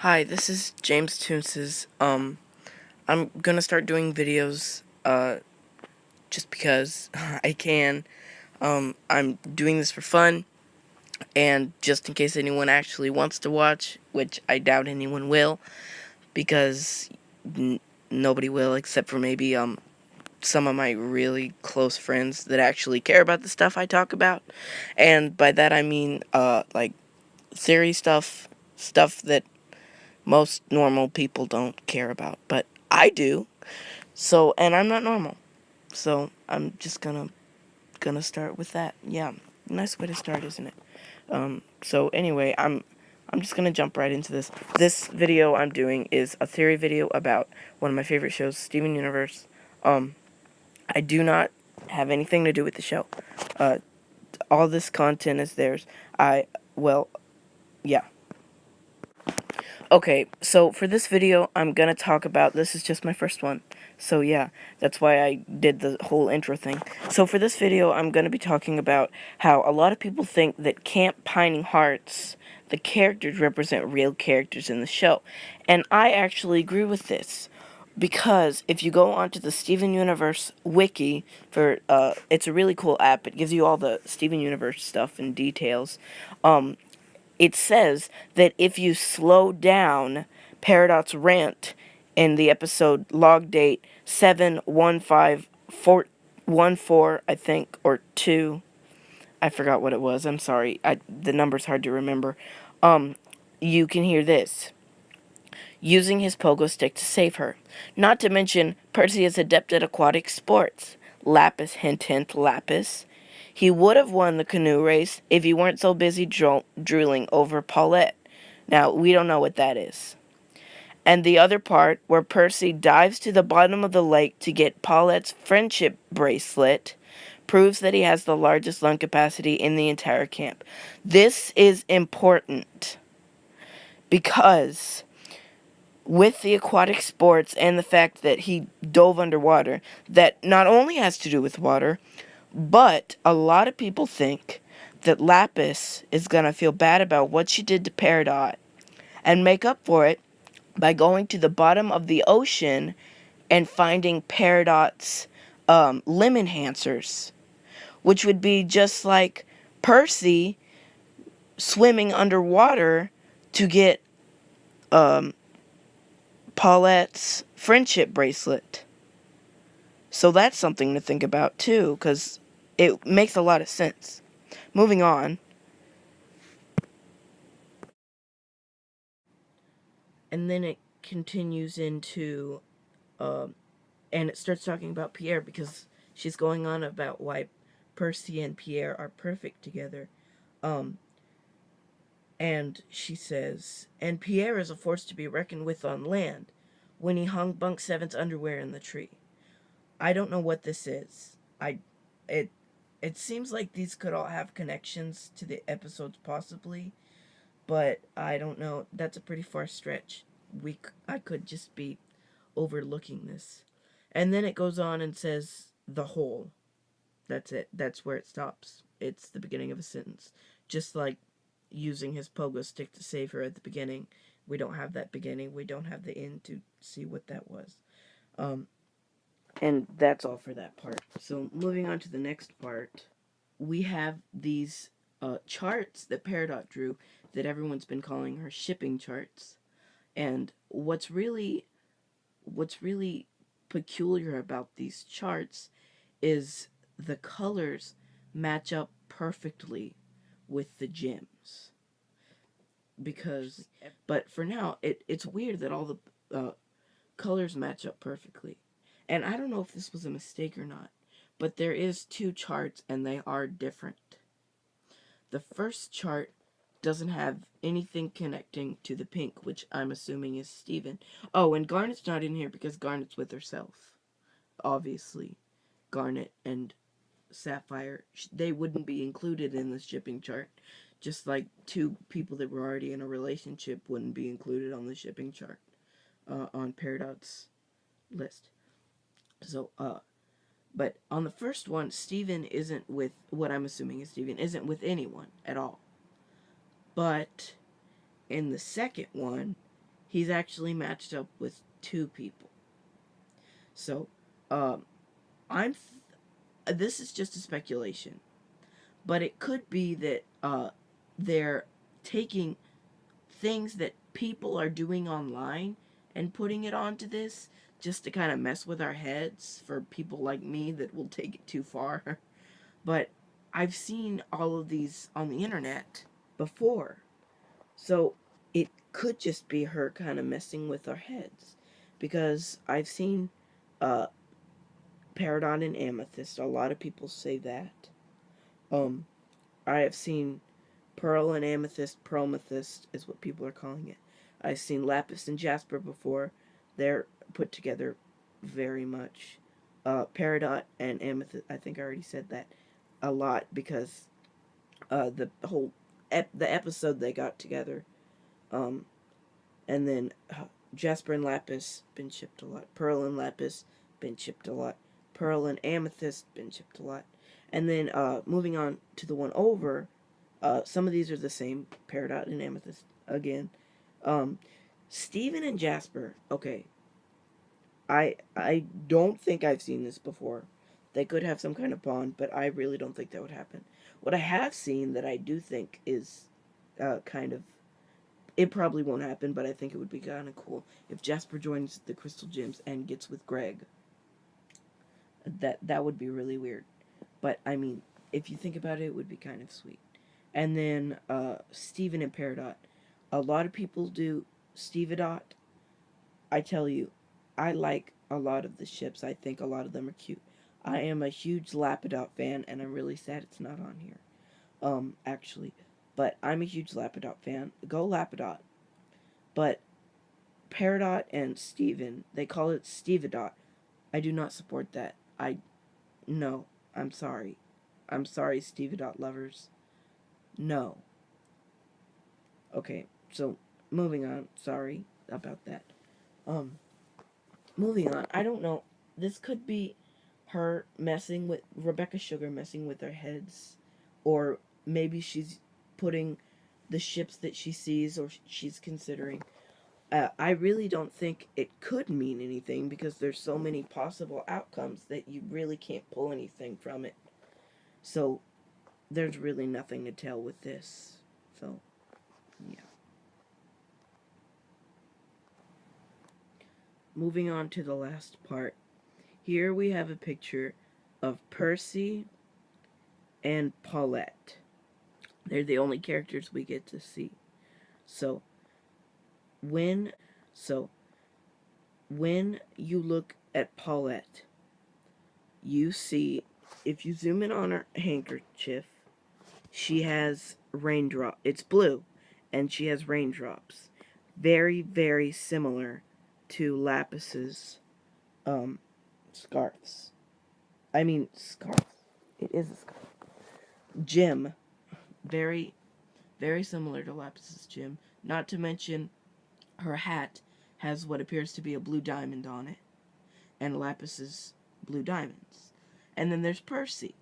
Hi, this is Jamestoonces. I'm gonna start doing videos, just because I can. I'm doing this for fun, and just in case anyone actually wants to watch, which I doubt anyone will, because nobody will except for maybe, some of my really close friends that actually care about the stuff I talk about. And by that I mean, like, serious stuff that most normal people don't care about, but I do. So, and I'm not normal. So, I'm just gonna start with that. Yeah. Nice way to start, isn't it? So anyway, I'm just gonna jump right into this. This video I'm doing is a theory video about one of my favorite shows, Steven Universe. I do not have anything to do with the show. Uh, all this content is theirs. Well, yeah. Okay, so for this video, I'm gonna talk about, this is just my first one, so yeah, that's why I did the whole intro thing. So for this video, I'm gonna be talking about how a lot of people think that Camp Pining Hearts, the characters represent real characters in the show, and I actually agree with this, because if you go onto the Steven Universe wiki, it's a really cool app, it gives you all the Steven Universe stuff and details, it says that if you slow down Peridot's rant in the episode log date 71514, I think, or 2, I forgot what it was, I'm sorry, the number's hard to remember, you can hear this. Using his pogo stick to save her. Not to mention, Percy is adept at aquatic sports. Lapis, hint hint, Lapis. He would have won the canoe race if he weren't so busy drooling over Paulette. Now, we don't know what that is. And the other part, where Percy dives to the bottom of the lake to get Paulette's friendship bracelet, proves that he has the largest lung capacity in the entire camp. This is important because with the aquatic sports and the fact that he dove underwater, that not only has to do with water, but a lot of people think that Lapis is going to feel bad about what she did to Peridot and make up for it by going to the bottom of the ocean and finding Peridot's limb enhancers, which would be just like Percy swimming underwater to get Paulette's friendship bracelet. So that's something to think about too, because it makes a lot of sense. Moving on. And then it continues into, and it starts talking about Pierre, because she's going on about why Percy and Pierre are perfect together. And she says, and Pierre is a force to be reckoned with on land, when he hung Bunk Seven's underwear in the tree. I don't know what this is. It it seems like these could all have connections to the episodes possibly, but I don't know. That's a pretty far stretch. I could just be overlooking this. And then it goes on and says the whole. That's it. That's where it stops. It's the beginning of a sentence. Just like using his pogo stick to save her at the beginning. We don't have that beginning. We don't have the end to see what that was. And that's all for that part. So moving on to the next part, we have these charts that Peridot drew that everyone's been calling her shipping charts. And what's really peculiar about these charts is the colors match up perfectly with the gems. But for now, it's weird that all the colors match up perfectly. And I don't know if this was a mistake or not, but there is 2 charts and they are different. The first chart doesn't have anything connecting to the pink, which I'm assuming is Steven. Oh, and Garnet's not in here because Garnet's with herself. Obviously, Garnet and Sapphire, they wouldn't be included in the shipping chart. Just like 2 people that were already in a relationship wouldn't be included on the shipping chart, on Peridot's list. So, but on the first one, Steven isn't with, what I'm assuming is Steven, isn't with anyone at all. But in the second one, he's actually matched up with two people. So, um, this is just a speculation, but it could be that they're taking things that people are doing online and putting it onto this just to kind of mess with our heads for people like me that will take it too far. But I've seen all of these on the internet before. So it could just be her kind of messing with our heads. Because I've seen uh, Peridot and Amethyst. A lot of people say that. Um, I have seen Pearl and Amethyst. Pearlmethyst is what people are calling it. I've seen Lapis and Jasper before. They're put together very much. Peridot and Amethyst, I think I already said that a lot because the whole the episode they got together. Um, and then Jasper and Lapis been shipped a lot. Pearl and Lapis been shipped a lot. Pearl and Amethyst been shipped a lot. And then moving on to the one over, some of these are the same. Peridot and Amethyst again. Um, Steven and Jasper. Okay, I don't think I've seen this before. They could have some kind of bond, but I really don't think that would happen. What I have seen that I do think is kind of, it probably won't happen, but I think it would be kind of cool if Jasper joins the Crystal Gems and gets with Greg. That would be really weird, but I mean, if you think about it, it would be kind of sweet. And then Steven and Peridot. A lot of people do Stevedot. I tell you, I like a lot of the ships. I think a lot of them are cute. I am a huge Lapidot fan, and I'm really sad it's not on here. Actually, but I'm a huge Lapidot fan. Go Lapidot. But Peridot and Steven, they call it Stevedot. I do not support that. No, I'm sorry. I'm sorry, Stevedot lovers. No. Okay, so moving on. Sorry about that. Um, Moving on. I don't know. This could be her messing with Rebecca Sugar messing with their heads, or maybe she's putting the ships that she sees or she's considering. I really don't think it could mean anything because there's so many possible outcomes that you really can't pull anything from it. So there's really nothing to tell with this. So yeah. Moving on to the last part. Here we have a picture of Percy and Paulette. They're the only characters we get to see. So when so when you look at Paulette, you see, if you zoom in on her handkerchief, she has raindrop. It's blue, and she has raindrops. Very, very similar to Lapis's scarves. I mean, scarf. It is a scarf. Gem. Very, very similar to Lapis's gem. Not to mention, her hat has what appears to be a blue diamond on it, and Lapis's blue diamonds. And then there's Percy.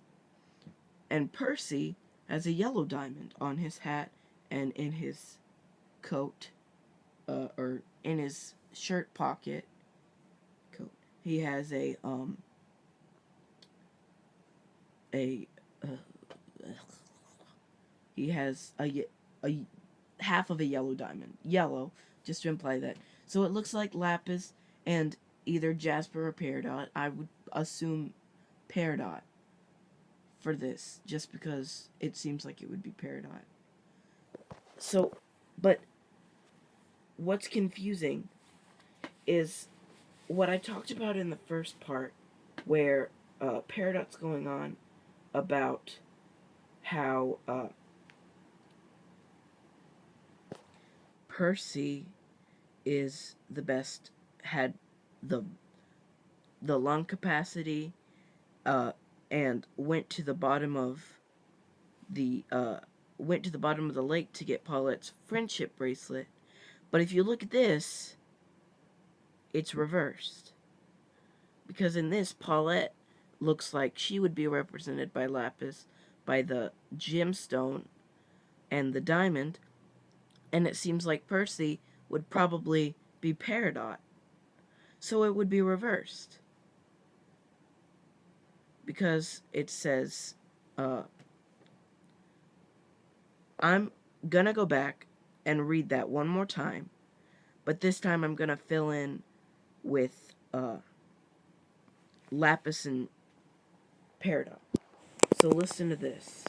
And Percy has a yellow diamond on his hat and in his coat, or in his shirt pocket coat. He has a he has a half of a yellow diamond. Yellow, just to imply that. So it looks like Lapis and either Jasper or Peridot. I would assume Peridot for this, just because it seems like it would be Peridot. So, but what's confusing is what I talked about in the first part, where Peridot's going on about how Percy is the best, had the lung capacity, uh, and went to the bottom of the lake to get Paulette's friendship bracelet. But if you look at this, it's reversed. Because in this, Paulette looks like she would be represented by Lapis, by the gemstone and the diamond, and it seems like Percy would probably be Peridot. So it would be reversed. Because it says, I'm gonna go back and read that one more time. But this time I'm gonna fill in with Lapis and Peridot. So listen to this.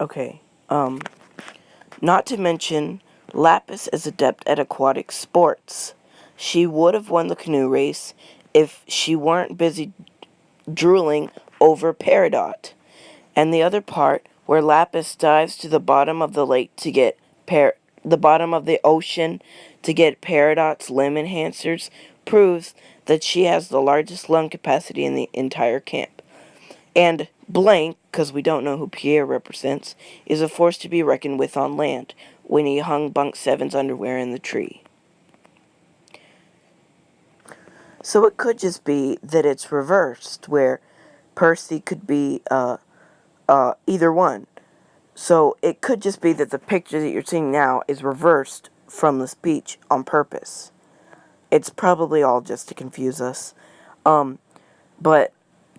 Okay, not to mention, Lapis is adept at aquatic sports. She would have won the canoe race if she weren't busy drooling over Peridot. And the other part, where Lapis dives to the bottom of the lake to get the bottom of the ocean to get Peridot's limb enhancers, proves that she has the largest lung capacity in the entire camp. And Blank, because we don't know who Pierre represents, is a force to be reckoned with on land when he hung Bunk 7's underwear in the tree. So it could just be that it's reversed, where Percy could be either one. So it could just be that the picture that you're seeing now is reversed from the speech on purpose. It's probably all just to confuse us. But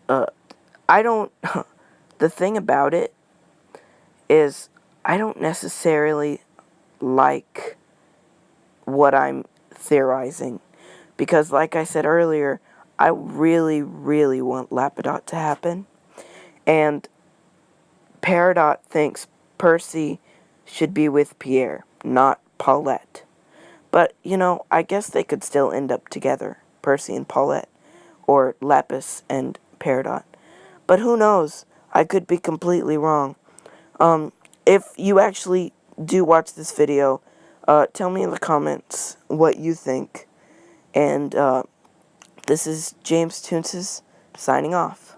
I don't... The thing about it is I don't necessarily like what I'm theorizing. Because like I said earlier, I really, really want Lapidot to happen. And Peridot thinks Percy should be with Pierre, not Paulette. But, you know, I guess they could still end up together, Percy and Paulette, or Lapis and Peridot. But who knows? I could be completely wrong. If you actually do watch this video, tell me in the comments what you think. And this is Jamestoonces signing off.